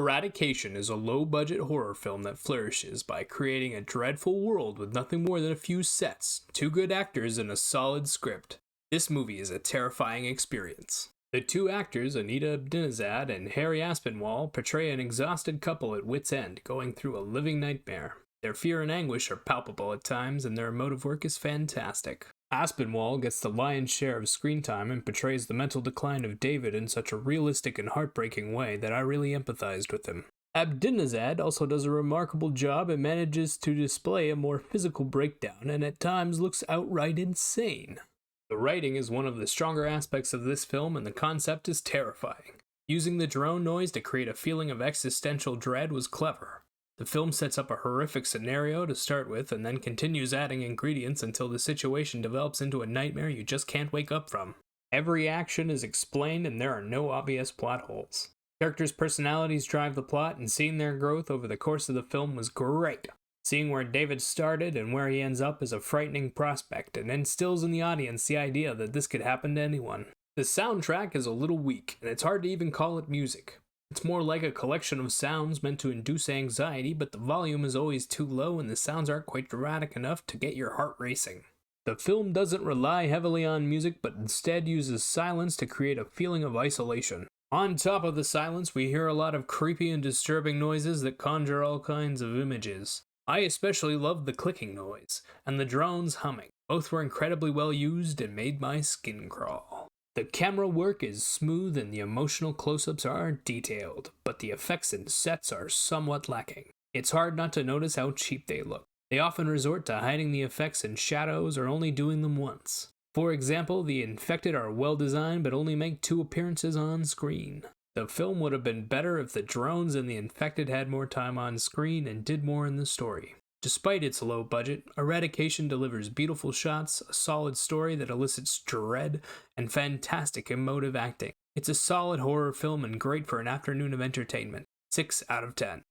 Eradication is a low-budget horror film that flourishes by creating a dreadful world with nothing more than a few sets, two good actors, and a solid script. This movie is a terrifying experience. The two actors, Anita Abdinazad and Harry Aspinwall, portray an exhausted couple at wit's end, going through a living nightmare. Their fear and anguish are palpable at times, and their emotive work is fantastic. Aspinwall gets the lion's share of screen time and portrays the mental decline of David in such a realistic and heartbreaking way that I really empathized with him. Abdinazad also does a remarkable job and manages to display a more physical breakdown and at times looks outright insane. The writing is one of the stronger aspects of this film, and the concept is terrifying. Using the drone noise to create a feeling of existential dread was clever. The film sets up a horrific scenario to start with and then continues adding ingredients until the situation develops into a nightmare you just can't wake up from. Every action is explained and there are no obvious plot holes. Characters' personalities drive the plot, and seeing their growth over the course of the film was great. Seeing where David started and where he ends up is a frightening prospect and instills in the audience the idea that this could happen to anyone. The soundtrack is a little weak, and it's hard to even call it music. It's more like a collection of sounds meant to induce anxiety, but the volume is always too low and the sounds aren't quite dramatic enough to get your heart racing. The film doesn't rely heavily on music, but instead uses silence to create a feeling of isolation. On top of the silence, we hear a lot of creepy and disturbing noises that conjure all kinds of images. I especially loved the clicking noise, and the drones humming. Both were incredibly well used and made my skin crawl. The camera work is smooth and the emotional close-ups are detailed, but the effects and sets are somewhat lacking. It's hard not to notice how cheap they look. They often resort to hiding the effects in shadows or only doing them once. For example, the infected are well designed but only make 2 appearances on screen. The film would have been better if the drones and the infected had more time on screen and did more in the story. Despite its low budget, Eradication delivers beautiful shots, a solid story that elicits dread, and fantastic emotive acting. It's a solid horror film and great for an afternoon of entertainment. 6 out of 10.